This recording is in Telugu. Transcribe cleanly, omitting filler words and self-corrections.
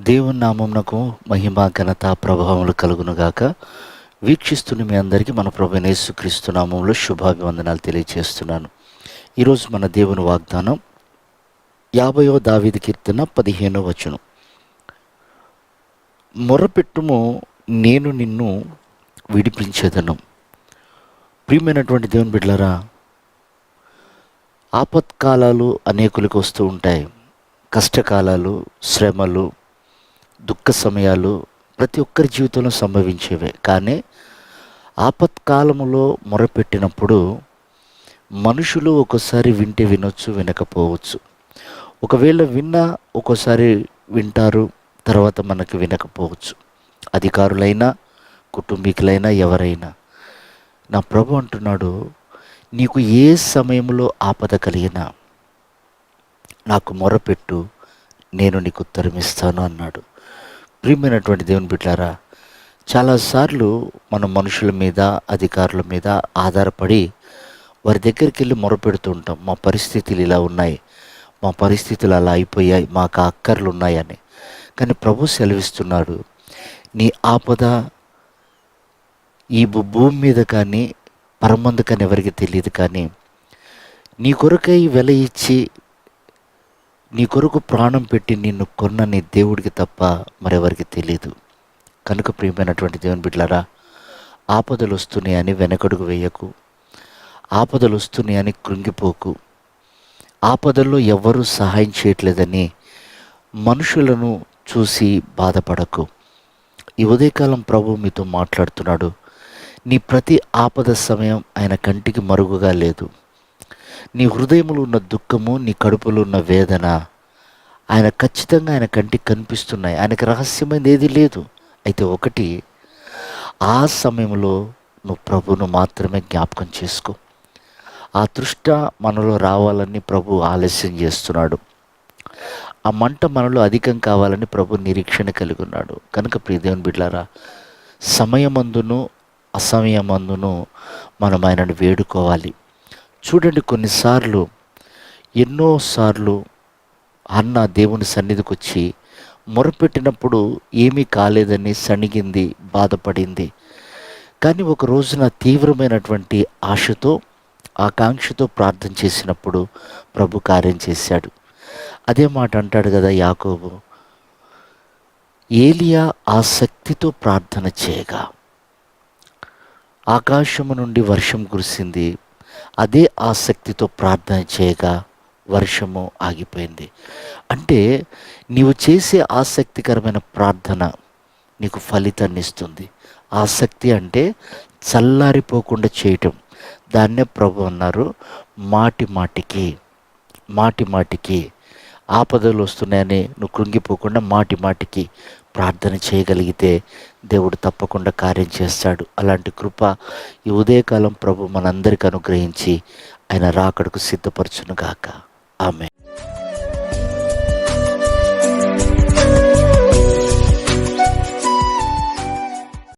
దేవుని నామమునకు మహిమ ఘనత ప్రభావములు కలుగునుగాక. వీక్షిస్తున్న మీ అందరికీ మన ప్రభువైన యేసుక్రీస్తు నామములో శుభాభివందనాలు తెలియజేస్తున్నాను. ఈరోజు మన దేవుని వాగ్దానం 50వ దావీదు కీర్తన 15వ వచనం. మొర్రపెట్టుము, నేను నిన్ను విడిపించెదను. ప్రియమైనటువంటి దేవుని బిడ్డలారా, ఆపత్కాలాలు అనేకులకు వస్తూ ఉంటాయి. కష్టకాలాలు, శ్రమలు, దుఃఖ సమయాలు ప్రతి ఒక్కరి జీవితంలో సంభవించేవే. కానీ ఆపత్కాలములో మొరపెట్టినప్పుడు మనుషులు ఒక్కోసారి వింటే వినొచ్చు, వినకపోవచ్చు. ఒకవేళ విన్నా ఒక్కోసారి వింటారు, తర్వాత మనకు వినకపోవచ్చు. అధికారులైనా, కుటుంబీకులైనా, ఎవరైనా. నా ప్రభు అంటున్నాడు, నీకు ఏ సమయంలో ఆపద కలిగినా నాకు మొరపెట్టు, నేను నీకు ఉత్తరమిస్తాను అన్నాడు. ప్రియమైనటువంటి దేవుని బిడ్డలారా, చాలాసార్లు మనం మనుషుల మీద, అధికారుల మీద ఆధారపడి వారి దగ్గరికి వెళ్ళి మొరపెడుతూ ఉంటాం. మా పరిస్థితులు ఇలా ఉన్నాయి, మా పరిస్థితులు అలా అయిపోయాయి, మాకు అక్కర్లు ఉన్నాయని. కానీ ప్రభు సెలవిస్తున్నాడు, నీ ఆపద ఈ భూమి మీద కానీ పరమందు కానీ ఎవరికి తెలియదు. కానీ నీ కొరకై వెల ఇచ్చి, నీ కొరకు ప్రాణం పెట్టి నిన్ను కొన్న నీ దేవుడికి తప్ప మరెవరికి తెలియదు. కనుక ప్రియమైనటువంటి దేవుని బిడ్డలారా, ఆపదలు వస్తున్నాయని వెనకడుగు వేయకు, ఆపదలు వస్తున్నాయని కృంగిపోకు, ఆపదల్లో ఎవరూ సహాయం చేయట్లేదని మనుషులను చూసి బాధపడకు. ఈ ఉదయకాలం ప్రభు మీతో మాట్లాడుతున్నాడు. నీ ప్రతి ఆపద సమయం ఆయన కంటికి మరుగుగా లేదు. నీ హృదయములో ఉన్న దుఃఖము, నీ కడుపులో ఉన్న వేదన ఆయన ఖచ్చితంగా ఆయన కంటికి కనిపిస్తున్నాయి. ఆయనకు రహస్యమైనది ఏది లేదు. అయితే ఒకటి, ఆ సమయంలో నువ్వు ప్రభువును మాత్రమే జ్ఞాపకం చేసుకో. ఆ తృష్ట మనలో రావాలని ప్రభు ఆలస్యం చేస్తున్నాడు. ఆ మంట మనలో అధికం కావాలని ప్రభు నిరీక్షణ కలిగి ఉన్నాడు. కనుక ప్రియ దేవుని బిడ్డలారా, సమయమందును అసమయమందును మనం ఆయనను వేడుకోవాలి. చూడండి, ఎన్నోసార్లు అన్న దేవుని సన్నిధికి వచ్చి మొరపెట్టినప్పుడు ఏమీ కాలేదని సణిగింది, బాధపడింది. కానీ ఒక రోజున తీవ్రమైనటువంటి ఆశతో, ఆకాంక్షతో ప్రార్థన చేసినప్పుడు ప్రభు కార్యం చేశాడు. అదే మాట అంటాడు కదా యాకోబు, ఏలియా ఆసక్తితో ప్రార్థన చేయగా ఆకాశము నుండి వర్షం కురిసింది. అదే ఆసక్తితో ప్రార్థన చేయగా వర్షము ఆగిపోయింది. అంటే నీవు చేసే ఆసక్తికరమైన ప్రార్థన నీకు ఫలితాన్ని ఇస్తుంది. ఆసక్తి అంటే చల్లారిపోకుండా చేయటం. దాన్నే ప్రభు అన్నారు, మాటి మాటికి ఆపదలు వస్తున్నాయని నువ్వు కృంగిపోకుండా మాటి మాటికి ప్రార్థన చేయగలిగితే దేవుడు తప్పకుండా కార్యం చేస్తాడు. అలాంటి కృప ఈ ఉదయకాలం ప్రభు మనందరికీ అనుగ్రహించి ఆయన రాకడకు సిద్ధపరచునుగాక. ఆమేన్.